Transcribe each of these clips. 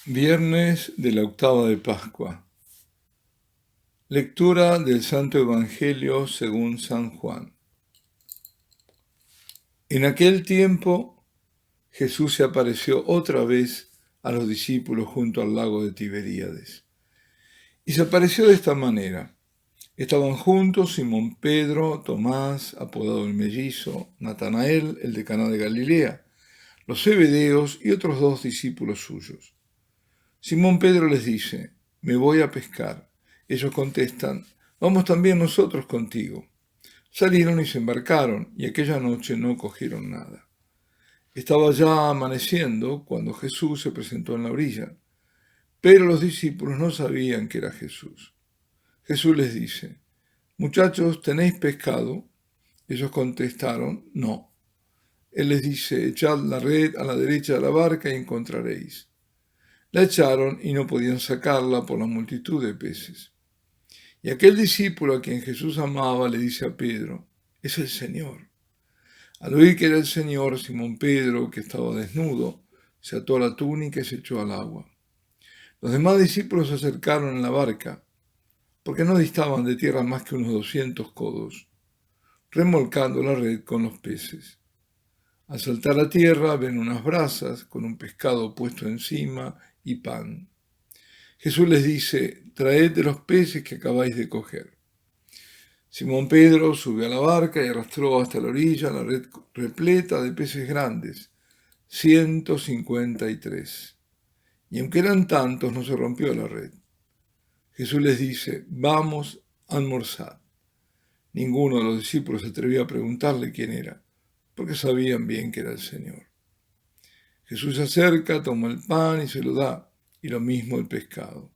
Viernes de la octava de Pascua. Lectura del Santo Evangelio según San Juan. En aquel tiempo Jesús se apareció otra vez a los discípulos junto al lago de Tiberíades. Y se apareció de esta manera. Estaban juntos Simón Pedro, Tomás, apodado el Mellizo, Natanael, el de Caná de Galilea, los Zebedeos y otros 2 discípulos suyos. Simón Pedro les dice: «Me voy a pescar». Ellos contestan: «Vamos también nosotros contigo». Salieron y se embarcaron, y aquella noche no cogieron nada. Estaba ya amaneciendo cuando Jesús se presentó en la orilla, pero los discípulos no sabían que era Jesús. Jesús les dice: «Muchachos, ¿tenéis pescado?». Ellos contestaron: «No». Él les dice: «Echad la red a la derecha de la barca y encontraréis». La echaron y no podían sacarla por la multitud de peces. Y aquel discípulo a quien Jesús amaba le dice a Pedro: «Es el Señor». Al oír que era el Señor, Simón Pedro, que estaba desnudo, se ató la túnica y se echó al agua. Los demás discípulos se acercaron en la barca, porque no distaban de tierra más que unos 200 codos, remolcando la red con los peces. Al saltar a tierra ven unas brasas con un pescado puesto encima y pan. Jesús les dice: «Traed de los peces que acabáis de coger». Simón Pedro subió a la barca y arrastró hasta la orilla la red repleta de peces grandes, 153. Y aunque eran tantos, no se rompió la red. Jesús les dice: «Vamos a almorzar». Ninguno de los discípulos se atrevió a preguntarle quién era, porque sabían bien que era el Señor. Jesús se acerca, toma el pan y se lo da, y lo mismo el pescado.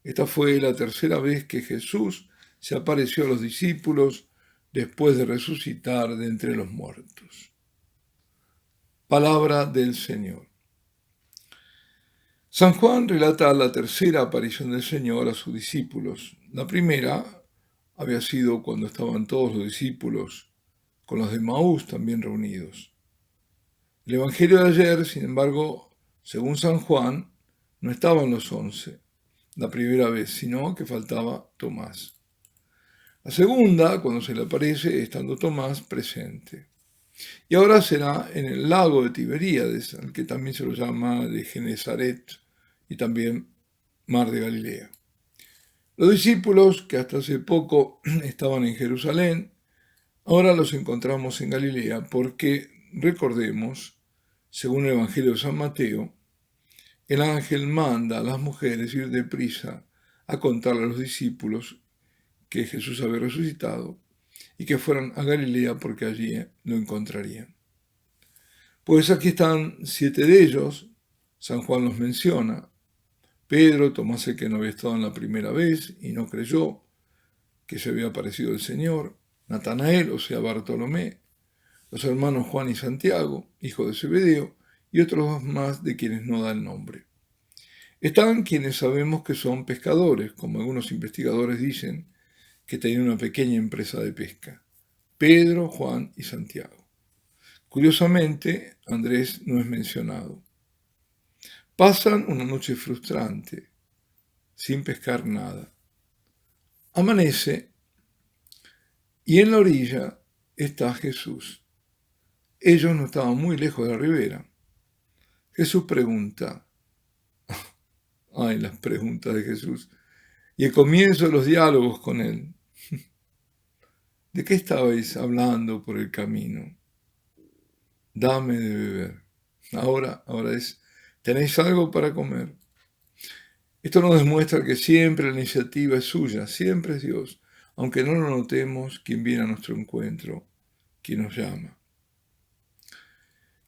Esta fue la tercera vez que Jesús se apareció a los discípulos después de resucitar de entre los muertos. Palabra del Señor. San Juan relata la tercera aparición del Señor a sus discípulos. La primera había sido cuando estaban todos los discípulos con los de Maús también reunidos. El Evangelio de ayer, sin embargo, según San Juan, no estaban los 11, la primera vez, sino que faltaba Tomás. La segunda, cuando se le aparece, estando Tomás presente. Y ahora será en el lago de Tiberíades, al que también se lo llama de Genesaret y también Mar de Galilea. Los discípulos, que hasta hace poco estaban en Jerusalén, ahora los encontramos en Galilea porque, recordemos, según el Evangelio de San Mateo, el ángel manda a las mujeres ir deprisa a contarle a los discípulos que Jesús había resucitado y que fueran a Galilea porque allí lo encontrarían. Pues aquí están 7 de ellos, San Juan los menciona: Pedro, Tomás el que no había estado en la primera vez y no creyó que se había aparecido el Señor, Natanael, o sea Bartolomé, los hermanos Juan y Santiago, hijo de Zebedeo, y otros 2 más de quienes no da el nombre. Están quienes sabemos que son pescadores, como algunos investigadores dicen, que tenían una pequeña empresa de pesca: Pedro, Juan y Santiago. Curiosamente, Andrés no es mencionado. Pasan una noche frustrante, sin pescar nada. Amanece y en la orilla está Jesús. Ellos no estaban muy lejos de la ribera. Jesús pregunta. Ay, las preguntas de Jesús. Y el comienzo de los diálogos con él. ¿De qué estabais hablando por el camino? Dame de beber. Ahora es: ¿tenéis algo para comer? Esto nos demuestra que siempre la iniciativa es suya, siempre es Dios, aunque no lo notemos, quien viene a nuestro encuentro, quien nos llama.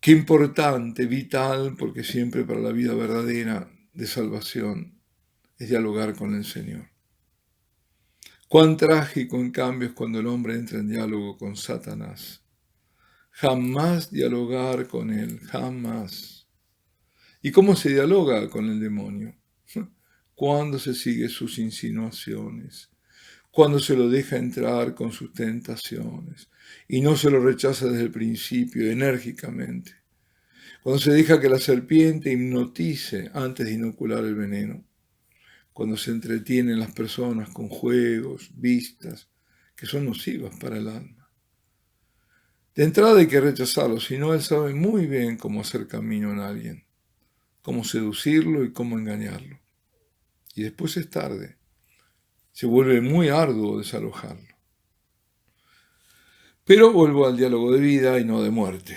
Qué importante, vital, porque siempre para la vida verdadera de salvación es dialogar con el Señor. Cuán trágico, en cambio, es cuando el hombre entra en diálogo con Satanás. Jamás dialogar con él, jamás. ¿Y cómo se dialoga con el demonio? Cuando se sigue sus insinuaciones, cuando se lo deja entrar con sus tentaciones y no se lo rechaza desde el principio enérgicamente, cuando se deja que la serpiente hipnotice antes de inocular el veneno, cuando se entretienen las personas con juegos, vistas, que son nocivas para el alma. De entrada hay que rechazarlo, si no, él sabe muy bien cómo hacer camino en alguien, cómo seducirlo y cómo engañarlo. Y después es tarde, se vuelve muy arduo desalojarlo. Pero vuelvo al diálogo de vida y no de muerte.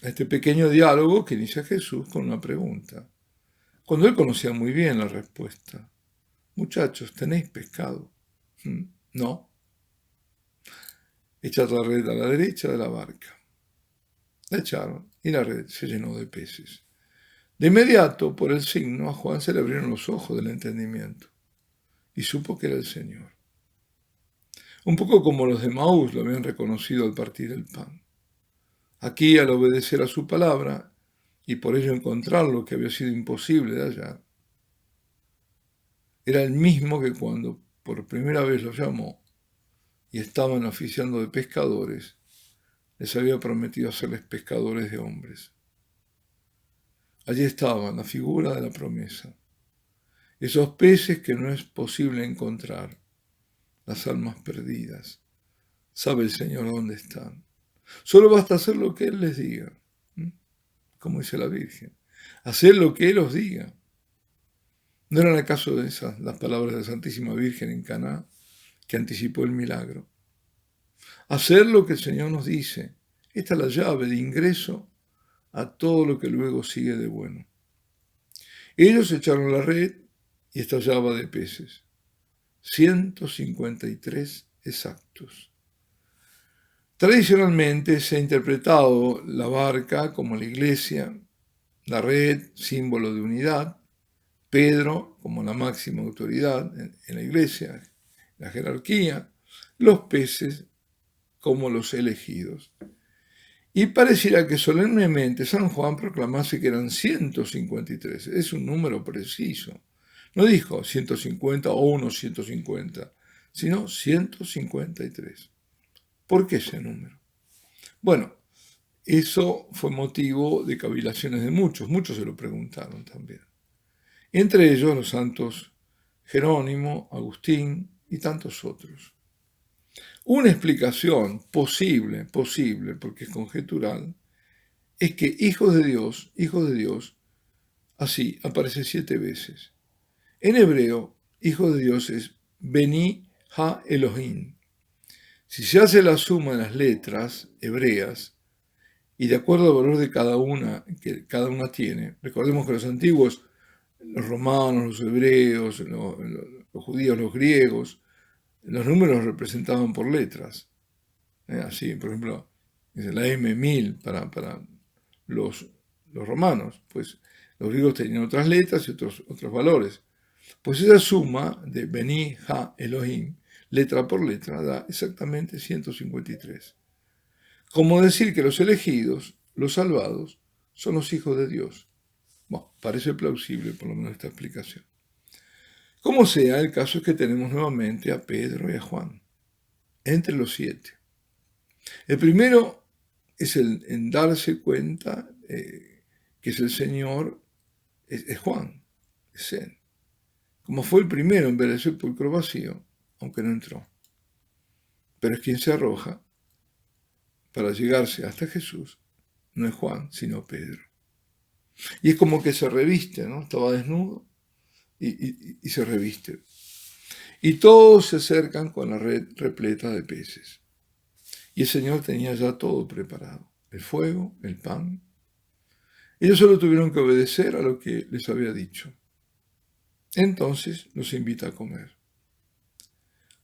A este pequeño diálogo que inicia Jesús con una pregunta, cuando él conocía muy bien la respuesta. Muchachos, ¿tenéis pescado? No. Echad la red a la derecha de la barca. La echaron y la red se llenó de peces. De inmediato, por el signo, a Juan se le abrieron los ojos del entendimiento y supo que era el Señor. Un poco como los de Maús lo habían reconocido al partir el pan. Aquí, al obedecer a su palabra y por ello encontrar lo que había sido imposible de hallar, era el mismo que cuando por primera vez los llamó y estaban oficiando de pescadores, les había prometido hacerles pescadores de hombres. Allí estaba la figura de la promesa. Esos peces que no es posible encontrar, las almas perdidas. Sabe el Señor dónde están. Solo basta hacer lo que Él les diga. Como dice la Virgen. Hacer lo que Él os diga. ¿No eran acaso de esas las palabras de la Santísima Virgen en Caná que anticipó el milagro? Hacer lo que el Señor nos dice. Esta es la llave de ingreso a todo lo que luego sigue de bueno. Ellos echaron la red y estallaba de peces. 153 exactos. Tradicionalmente se ha interpretado la barca como la iglesia, la red, símbolo de unidad, Pedro como la máxima autoridad en la iglesia, la jerarquía, los peces como los elegidos. Y pareciera que solemnemente San Juan proclamase que eran 153. Es un número preciso. No dijo 150 o unos 150, sino 153. ¿Por qué ese número? Bueno, eso fue motivo de cavilaciones de muchos se lo preguntaron también. Entre ellos los santos Jerónimo, Agustín y tantos otros. Una explicación posible, porque es conjetural, es que hijos de Dios, así aparece 7 veces. En hebreo, hijo de Dios es Beni Ha Elohim. Si se hace la suma de las letras hebreas, y de acuerdo al valor de cada una que cada una tiene, recordemos que los antiguos, los romanos, los hebreos, los judíos, los griegos, los números representaban por letras. Así, por ejemplo, dice la M1000 para los romanos, pues los griegos tenían otras letras y otros valores. Pues esa suma de Beni Ha Elohim, letra por letra, da exactamente 153. Como decir que los elegidos, los salvados, son los hijos de Dios. Bueno, parece plausible por lo menos esta explicación. Como sea, el caso es que tenemos nuevamente a Pedro y a Juan, entre los 7. El primero es en darse cuenta que es el Señor, es Juan, es él. Como fue el primero en ver el sepulcro vacío, aunque no entró. Pero es quien se arroja para llegarse hasta Jesús, no es Juan, sino Pedro. Y es como que se reviste, ¿no? Estaba desnudo y se reviste. Y todos se acercan con la red repleta de peces. Y el Señor tenía ya todo preparado, el fuego, el pan. Ellos solo tuvieron que obedecer a lo que les había dicho. Entonces los invita a comer.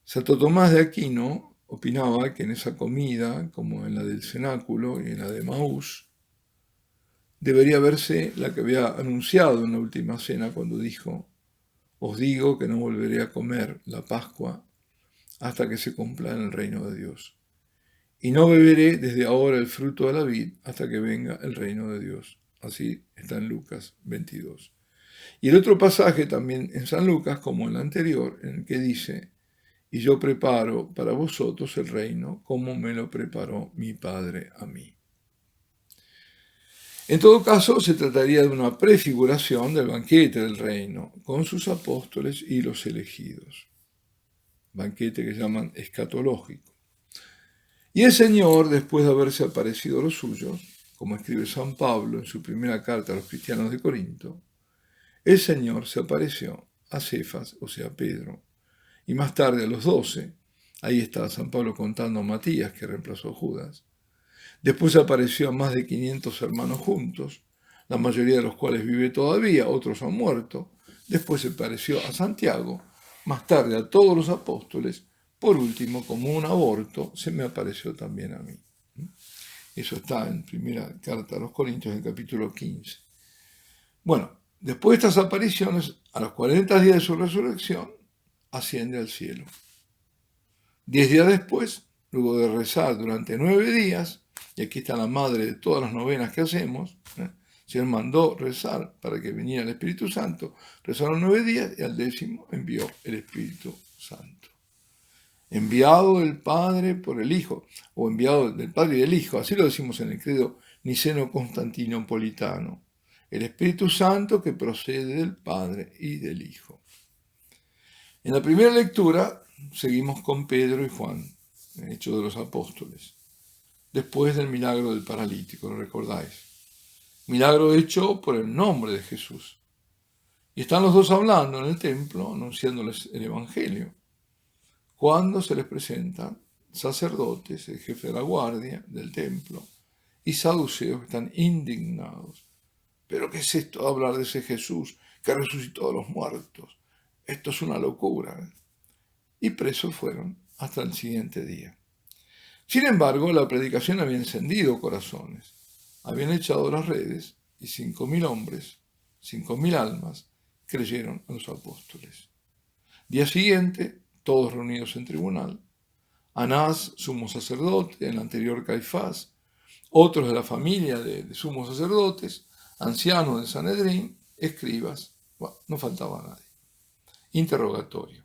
Santo Tomás de Aquino opinaba que en esa comida, como en la del cenáculo y en la de Maús, debería verse la que había anunciado en la última cena cuando dijo: os digo que no volveré a comer la Pascua hasta que se cumpla en el reino de Dios. Y no beberé desde ahora el fruto de la vid hasta que venga el reino de Dios. Así está en Lucas 22. Y el otro pasaje también en San Lucas, como el anterior, en el que dice: y yo preparo para vosotros el reino como me lo preparó mi Padre a mí. En todo caso, se trataría de una prefiguración del banquete del reino, con sus apóstoles y los elegidos. Banquete que llaman escatológico. Y el Señor, después de haberse aparecido a los suyos, como escribe San Pablo en su primera carta a los cristianos de Corinto, el Señor se apareció a Cefas, o sea, Pedro, y más tarde a los 12, ahí está San Pablo contando a Matías, que reemplazó a Judas. Después apareció a más de 500 hermanos juntos, la mayoría de los cuales vive todavía, otros han muerto. Después se apareció a Santiago, más tarde a todos los apóstoles. Por último, como un aborto, se me apareció también a mí. Eso está en primera carta a los Corintios, en el capítulo 15. Bueno, después de estas apariciones, a los 40 días de su resurrección, asciende al cielo. 10 días después, luego de rezar durante 9 días, y aquí está la madre de todas las novenas que hacemos, el Señor mandó rezar para que viniera el Espíritu Santo, rezaron 9 días y al 10º envió el Espíritu Santo. Enviado del Padre por el Hijo, o enviado del Padre y del Hijo, así lo decimos en el credo niceno-constantinopolitano, el Espíritu Santo que procede del Padre y del Hijo. En la primera lectura seguimos con Pedro y Juan, Hechos de los Apóstoles, después del milagro del paralítico, ¿lo recordáis? Milagro hecho por el nombre de Jesús. Y están los dos hablando en el templo, anunciándoles el Evangelio, cuando se les presentan sacerdotes, el jefe de la guardia del templo, y saduceos que están indignados. ¿Pero qué es esto de hablar de ese Jesús que resucitó de los muertos? Esto es una locura. Y presos fueron hasta el siguiente día. Sin embargo, la predicación había encendido corazones. Habían echado las redes y 5.000 hombres, 5.000 almas, creyeron a los apóstoles. Día siguiente, todos reunidos en tribunal, Anás, sumo sacerdote, el anterior Caifás, otros de la familia de sumos sacerdotes, ancianos del Sanedrín, escribas, bueno, no faltaba nadie. Interrogatorio.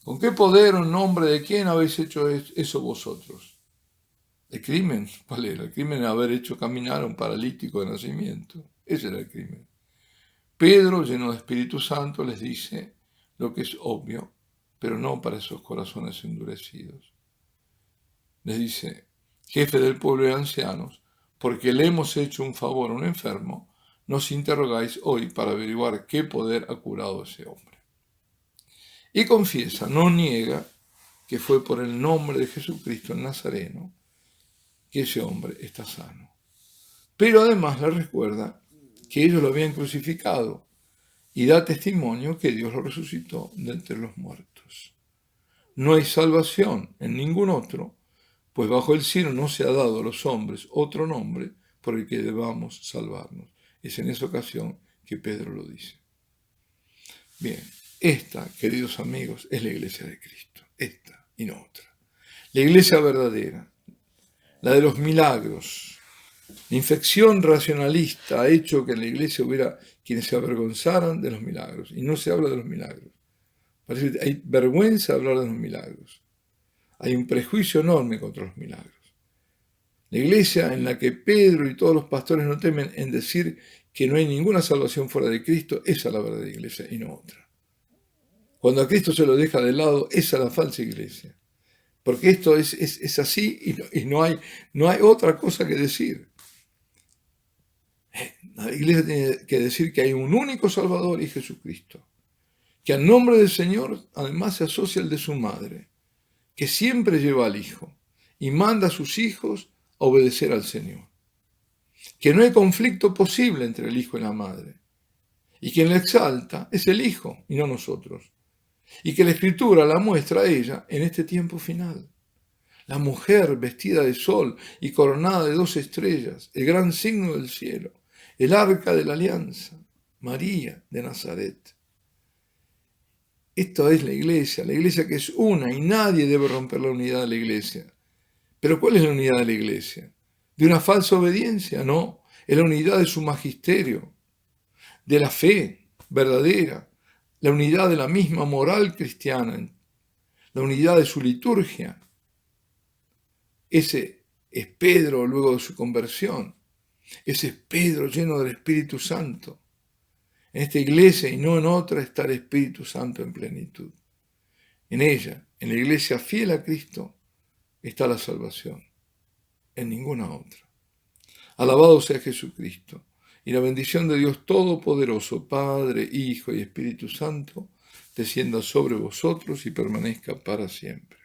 ¿Con qué poder o en nombre de quién habéis hecho eso vosotros? ¿El crimen? ¿Cuál era? El crimen era haber hecho caminar a un paralítico de nacimiento. Ese era el crimen. Pedro, lleno de Espíritu Santo, les dice lo que es obvio, pero no para esos corazones endurecidos. Les dice, jefe del pueblo de ancianos, porque le hemos hecho un favor a un enfermo, nos interrogáis hoy para averiguar qué poder ha curado a ese hombre. Y confiesa, no niega, que fue por el nombre de Jesucristo el Nazareno que ese hombre está sano. Pero además le recuerda que ellos lo habían crucificado y da testimonio que Dios lo resucitó de entre los muertos. No hay salvación en ningún otro, pues bajo el cielo no se ha dado a los hombres otro nombre por el que debamos salvarnos. Es en esa ocasión que Pedro lo dice. Bien, esta, queridos amigos, es la iglesia de Cristo, esta y no otra. La iglesia verdadera, la de los milagros. La infección racionalista ha hecho que en la iglesia hubiera quienes se avergonzaran de los milagros, y no se habla de los milagros. Parece que hay vergüenza de hablar de los milagros. Hay un prejuicio enorme contra los milagros. La iglesia en la que Pedro y todos los pastores no temen en decir que no hay ninguna salvación fuera de Cristo, esa es la verdadera iglesia y no otra. Cuando a Cristo se lo deja de lado, esa es la falsa iglesia. Porque esto es así y no hay otra cosa que decir. La iglesia tiene que decir que hay un único Salvador y Jesucristo. Que al nombre del Señor además se asocia el de su madre, que siempre lleva al Hijo y manda a sus hijos a obedecer al Señor. Que no hay conflicto posible entre el Hijo y la madre. Y quien la exalta es el Hijo y no nosotros. Y que la Escritura la muestra a ella en este tiempo final. La mujer vestida de sol y coronada de 2 estrellas, el gran signo del cielo, el arca de la alianza, María de Nazaret. Esto es la iglesia que es una y nadie debe romper la unidad de la iglesia. ¿Pero cuál es la unidad de la iglesia? ¿De una falsa obediencia? No, es la unidad de su magisterio, de la fe verdadera, la unidad de la misma moral cristiana, la unidad de su liturgia. Ese es Pedro luego de su conversión. Ese es Pedro lleno del Espíritu Santo. En esta iglesia y no en otra está el Espíritu Santo en plenitud. En ella, en la iglesia fiel a Cristo, está la salvación. En ninguna otra. Alabado sea Jesucristo. Y la bendición de Dios Todopoderoso, Padre, Hijo y Espíritu Santo, descienda sobre vosotros y permanezca para siempre.